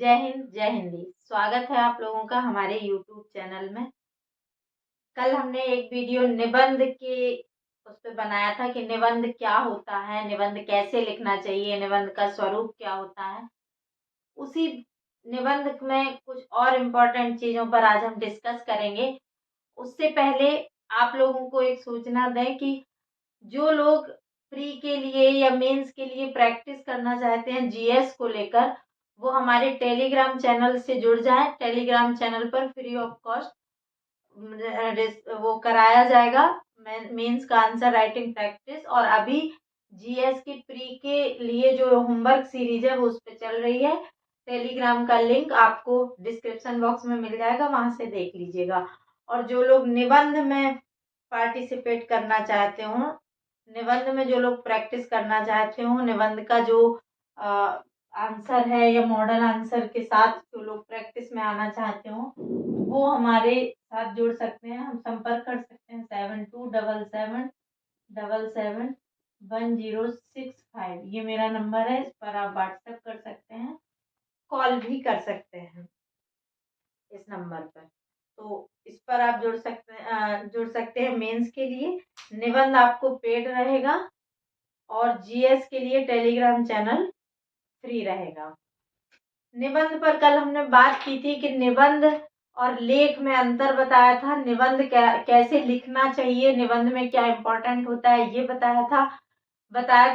जय हिंद, जय हिंदी। स्वागत है आप लोगों का हमारे YouTube चैनल में। कल हमने एक वीडियो निबंध के उस पे बनाया था कि निबंध क्या होता है, निबंध कैसे लिखना चाहिए, निबंध का स्वरूप क्या होता है। उसी निबंध में कुछ और इम्पोर्टेंट चीज़ों पर आज हम डिस्कस करेंगे। उससे पहले आप लोगों को एक सूचना दें कि जो लोग प्री के लिए या मेंस के लिए प्रैक्टिस करना चाहते हैं जीएस को लेकर, वो हमारे टेलीग्राम चैनल से जुड़ जाएं। टेलीग्राम चैनल पर फ्री ऑफ कॉस्ट वो कराया जाएगा मेंस का आंसर राइटिंग प्रैक्टिस। और अभी जीएस की प्री के लिए जो होमवर्क सीरीज है वो उस पर चल रही है। टेलीग्राम का लिंक आपको डिस्क्रिप्शन बॉक्स में मिल जाएगा, वहां से देख लीजिएगा। और जो लोग निबंध में पार्टिसिपेट करना चाहते हो, निबंध में जो लोग प्रैक्टिस करना चाहते हो, निबंध का जो आंसर है या मॉडल आंसर के साथ जो लोग प्रैक्टिस में आना चाहते हो, वो हमारे साथ जुड़ सकते हैं। हम संपर्क कर सकते हैं 7277771065। ये मेरा नंबर है, इस पर आप व्हाट्सएप कर सकते हैं, कॉल भी कर सकते हैं इस नंबर पर। तो इस पर आप जुड़ सकते हैं मेंस के लिए। निबंध आपको पेड रहेगा और जीएस के लिए टेलीग्राम चैनल फ्री रहेगा। निबंध पर कल हमने बात की थी कि निबंध और लेख में अंतर बताया था, निबंध कैसे लिखना चाहिए, निबंध में क्या इम्पोर्टेंट होता है ये बताया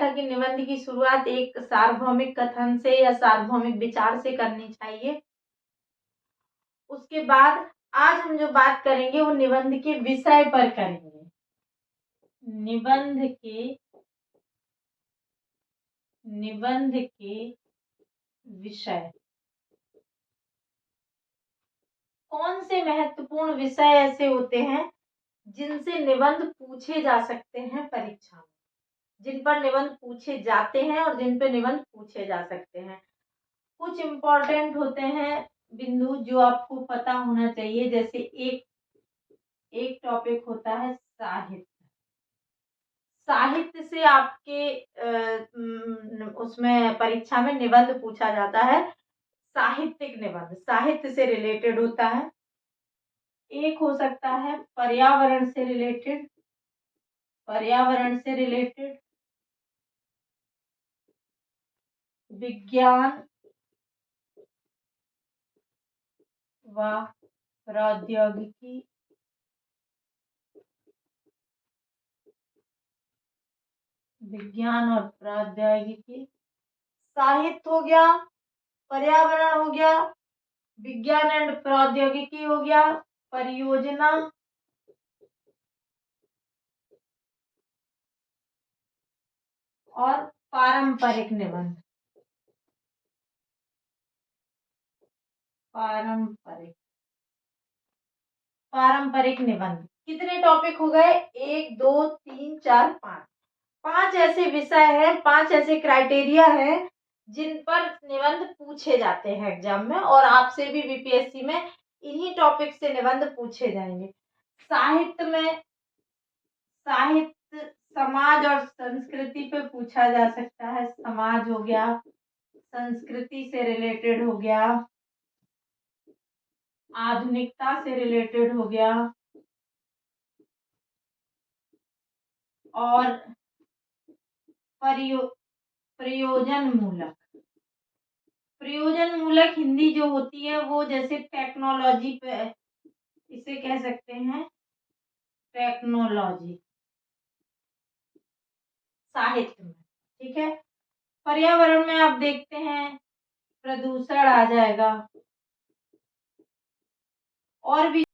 था कि निबंध की शुरुआत एक सार्वभौमिक कथन से या सार्वभौमिक विचार से करनी चाहिए। उसके बाद आज हम जो बात करेंगे वो निबंध के विषय पर करेंगे। निबंध के विषय, कौन से महत्वपूर्ण विषय ऐसे होते हैं जिनसे निबंध पूछे जा सकते हैं परीक्षा में, जिन पर निबंध पूछे जाते हैं और जिन पर निबंध पूछे जा सकते हैं। कुछ इम्पोर्टेंट होते हैं बिंदु जो आपको पता होना चाहिए। जैसे एक टॉपिक होता है साहित्य। साहित्य से आपके उसमें परीक्षा में निबंध पूछा जाता है। साहित्यिक निबंध साहित्य से रिलेटेड होता है। एक हो सकता है पर्यावरण से रिलेटेड, विज्ञान व प्रौद्योगिकी, विज्ञान और प्रौद्योगिकी। साहित्य हो गया, पर्यावरण हो गया, विज्ञान एंड प्रौद्योगिकी हो गया, परियोजना और पारंपरिक निबंध। पारंपरिक निबंध कितने टॉपिक हो गए? 1 2 3 4 5। 5 ऐसे विषय हैं, 5 ऐसे क्राइटेरिया हैं जिन पर निबंध पूछे जाते हैं एग्जाम में, और आपसे भी बीपीएससी में इन्हीं टॉपिक से निबंध पूछे जाएंगे। साहित्य समाज और संस्कृति पे पूछा जा सकता है। समाज हो गया, संस्कृति से रिलेटेड हो गया, आधुनिकता से रिलेटेड हो गया, और प्रयोजन मूलक हिंदी जो होती है वो जैसे टेक्नोलॉजी पे, इसे कह सकते हैं टेक्नोलॉजी साहित्य में। ठीक है। पर्यावरण में आप देखते हैं प्रदूषण आ जाएगा, और भी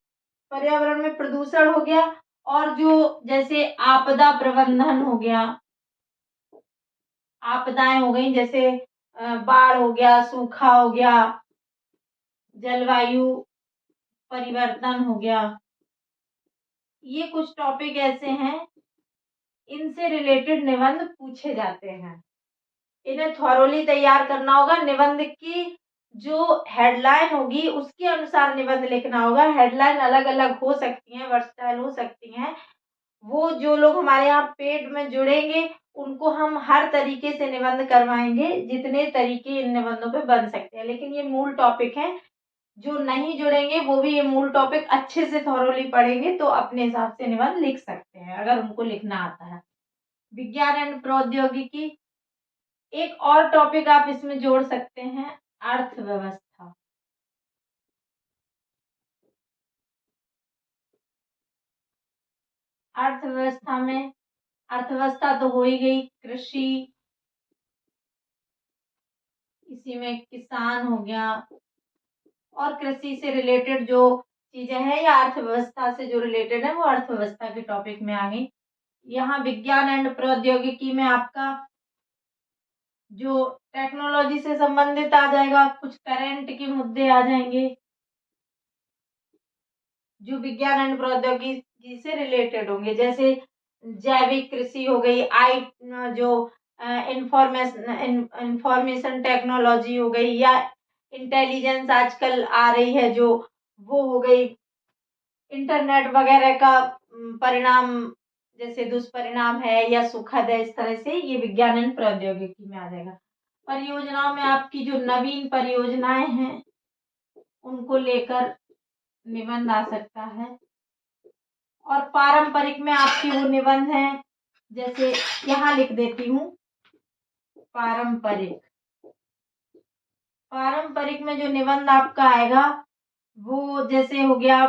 पर्यावरण में प्रदूषण हो गया, और जो जैसे आपदा प्रबंधन हो गया, आपदाएं हो गई जैसे बाढ़ हो गया, सूखा हो गया, जलवायु परिवर्तन हो गया। ये कुछ टॉपिक ऐसे हैं, इनसे रिलेटेड निबंध पूछे जाते हैं। इन्हें थॉरोली तैयार करना होगा। निबंध की जो हेडलाइन होगी उसके अनुसार निबंध लिखना होगा। हेडलाइन अलग अलग हो सकती हैं, वर्सटाइल हो सकती हैं। वो जो लोग हमारे यहाँ पेड में जुड़ेंगे उनको हम हर तरीके से निबंध करवाएंगे, जितने तरीके इन निबंधों पे बन सकते हैं। लेकिन ये मूल टॉपिक है, जो नहीं जुड़ेंगे वो भी ये मूल टॉपिक अच्छे से थॉरोली पढ़ेंगे तो अपने हिसाब से निबंध लिख सकते हैं, अगर उनको लिखना आता है। विज्ञान एंड प्रौद्योगिकी, एक और टॉपिक आप इसमें जोड़ सकते हैं, अर्थव्यवस्था। अर्थव्यवस्था में, अर्थव्यवस्था तो हो ही गई, कृषि, इसी में किसान हो गया, और कृषि से रिलेटेड जो चीजें हैं या अर्थव्यवस्था से जो रिलेटेड है वो अर्थव्यवस्था के टॉपिक में आ गई। यहाँ विज्ञान एंड प्रौद्योगिकी में आपका जो टेक्नोलॉजी से संबंधित आ जाएगा, कुछ करंट के मुद्दे आ जाएंगे जो विज्ञान एंड प्रौद्योगिकी से रिलेटेड होंगे, जैसे जैविक कृषि हो गई, जो इंफॉर्मेशन टेक्नोलॉजी हो गई, या इंटेलिजेंस आजकल आ रही है जो, वो हो गई। इंटरनेट वगैरह का परिणाम, जैसे दुष्परिणाम है या सुखद है, इस तरह से ये विज्ञान एंड प्रौद्योगिकी में आ जाएगा। परियोजनाओं में आपकी जो नवीन परियोजनाएं हैं उनको लेकर निबंध आ सकता है। और पारंपरिक में आपकी वो निबंध है, जैसे यहाँ लिख देती हूँ, पारंपरिक। पारंपरिक में जो निबंध आपका आएगा वो जैसे हो गया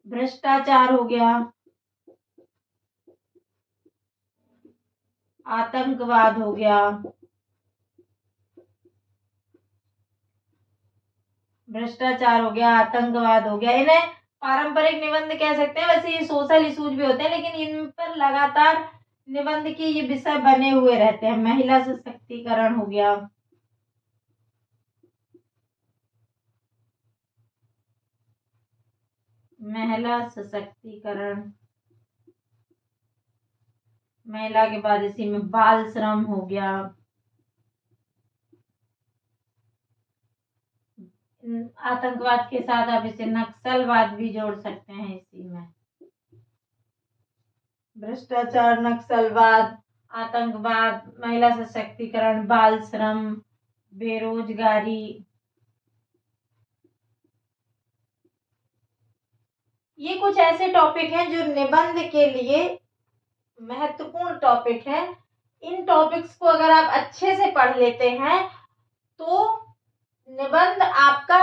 भ्रष्टाचार हो गया, आतंकवाद हो गया, भ्रष्टाचार हो गया, आतंकवाद हो गया, इन्हें पारंपरिक निबंध कह सकते हैं। वैसे ये सोशल इश्यूज भी होते हैं, लेकिन इन पर लगातार निबंध के ये विषय बने हुए रहते हैं। महिला सशक्तिकरण हो गया, महिला सशक्तिकरण, महिला के बाद इसी में बाल श्रम हो गया, आतंकवाद के साथ आप इसे नक्सलवाद भी जोड़ सकते हैं इसी में। भ्रष्टाचार, नक्सलवाद, आतंकवाद, महिला सशक्तिकरण, बाल श्रम, बेरोजगारी, ये कुछ ऐसे टॉपिक हैं जो निबंध के लिए महत्वपूर्ण टॉपिक है। इन टॉपिक्स को अगर आप अच्छे से पढ़ लेते हैं तो निबंध आपका,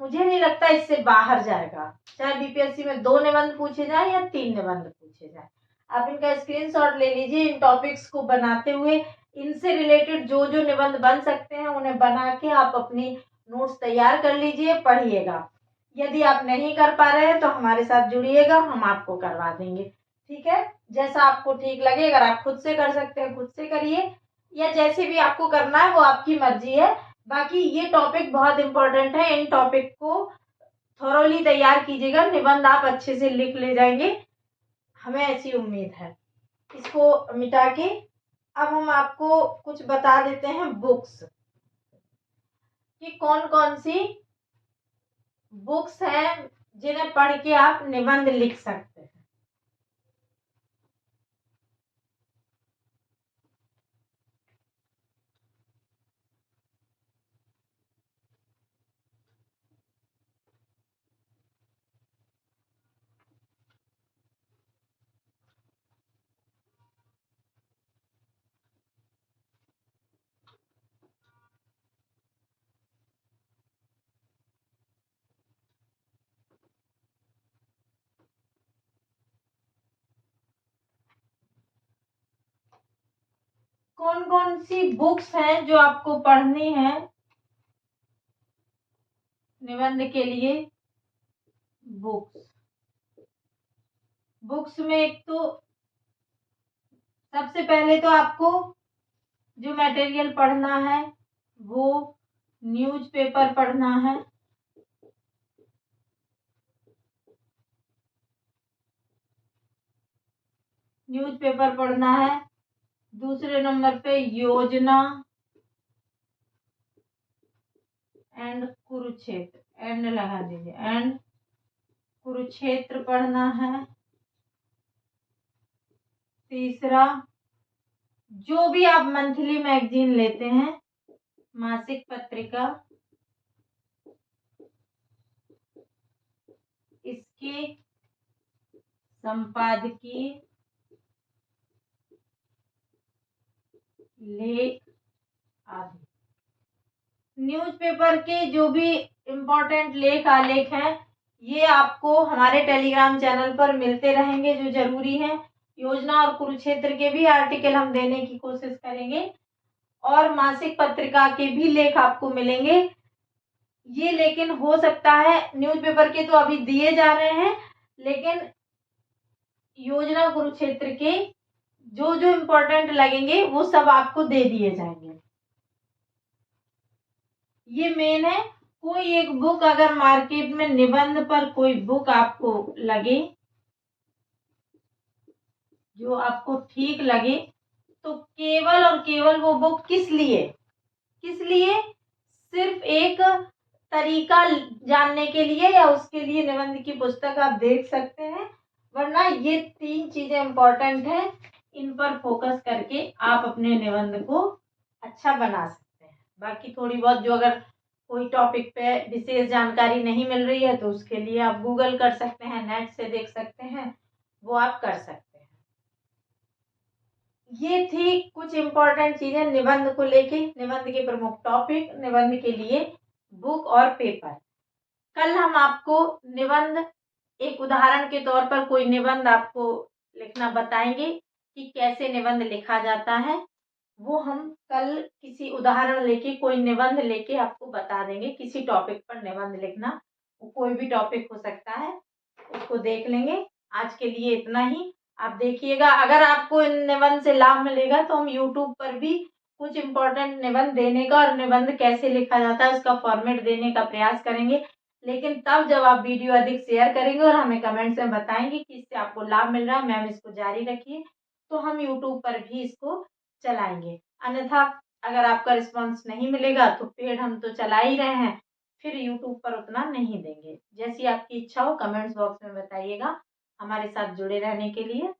मुझे नहीं लगता इससे बाहर जाएगा। चाहे बीपीएससी में 2 निबंध पूछे जाए या 3 निबंध पूछे जाए, आप इनका स्क्रीनशॉट ले लीजिए। इन टॉपिक्स को बनाते हुए इनसे रिलेटेड जो जो निबंध बन सकते हैं उन्हें बना के आप अपनी नोट्स तैयार कर लीजिए, पढ़िएगा। यदि आप नहीं कर पा रहे हैं तो हमारे साथ जुड़िएगा, हम आपको करवा देंगे। ठीक है, जैसा आपको ठीक लगे, अगर आप खुद से कर सकते हैं खुद से करिए, या जैसे भी आपको करना है वो आपकी मर्जी है। बाकी ये टॉपिक बहुत इंपॉर्टेंट है, इन टॉपिक को थोरोली तैयार कीजिएगा, निबंध आप अच्छे से लिख ले जाएंगे, हमें ऐसी उम्मीद है। इसको मिटा के अब हम आपको कुछ बता देते हैं बुक्स, कि कौन कौन सी बुक्स हैं जिन्हें पढ़ के आप निबंध लिख सकते हैं। कौन कौन सी बुक्स हैं जो आपको पढ़नी है निबंध के लिए। बुक्स में एक तो सबसे पहले तो आपको जो मटेरियल पढ़ना है वो न्यूज़पेपर पढ़ना है। न्यूज़पेपर पढ़ना है। दूसरे नंबर पे योजना एंड कुरुक्षेत्र, एंड लगा दीजिए, एंड कुरुक्षेत्र पढ़ना है। तीसरा, जो भी आप मंथली मैगजीन लेते हैं, मासिक पत्रिका, इसके संपादकीय लेख आदि। न्यूज़पेपर के जो भी इम्पोर्टेंट लेख आलेख हैं, ये आपको हमारे टेलीग्राम चैनल पर मिलते रहेंगे, जो जरूरी है। योजना और कुरुक्षेत्र के भी आर्टिकल हम देने की कोशिश करेंगे और मासिक पत्रिका के भी लेख आपको मिलेंगे। ये लेकिन हो सकता है, न्यूज़पेपर के तो अभी दिए जा रहे हैं, लेकिन योजना कुरुक्षेत्र के जो जो इम्पोर्टेंट लगेंगे वो सब आपको दे दिए जाएंगे। ये मेन है। कोई एक बुक अगर मार्केट में निबंध पर कोई बुक आपको लगे, जो आपको ठीक लगे, तो केवल और केवल वो बुक किस लिए सिर्फ एक तरीका जानने के लिए या उसके लिए निबंध की पुस्तक आप देख सकते हैं। वरना ये 3 चीजें इंपॉर्टेंट है, इन पर फोकस करके आप अपने निबंध को अच्छा बना सकते हैं। बाकी थोड़ी बहुत जो अगर कोई टॉपिक पे विशेष जानकारी नहीं मिल रही है तो उसके लिए आप गूगल कर सकते हैं, नेट से देख सकते हैं, वो आप कर सकते हैं। ये थी कुछ इम्पोर्टेंट चीजें निबंध को लेके, निबंध के प्रमुख टॉपिक, निबंध के लिए बुक और पेपर। कल हम आपको निबंध, एक उदाहरण के तौर पर कोई निबंध आपको लिखना बताएंगे कि कैसे निबंध लिखा जाता है। वो हम कल किसी उदाहरण लेके, कोई निबंध लेके आपको बता देंगे। किसी टॉपिक पर निबंध लिखना, वो कोई भी टॉपिक हो सकता है, उसको देख लेंगे। आज के लिए इतना ही। आप देखिएगा, अगर आपको इन निबंध से लाभ मिलेगा तो हम यूट्यूब पर भी कुछ इम्पोर्टेंट निबंध देने का और निबंध कैसे लिखा जाता है उसका फॉर्मेट देने का प्रयास करेंगे। लेकिन तब जब आप वीडियो अधिक शेयर करेंगे और हमें कमेंट्स में बताएंगे कि इससे आपको लाभ मिल रहा है, मैम इसको जारी रखिए, तो हम यूट्यूब पर भी इसको चलाएंगे। अन्यथा अगर आपका रिस्पॉन्स नहीं मिलेगा तो पेड हम तो चला ही रहे हैं, फिर यूट्यूब पर उतना नहीं देंगे। जैसी आपकी इच्छा हो कमेंट्स बॉक्स में बताइएगा। हमारे साथ जुड़े रहने के लिए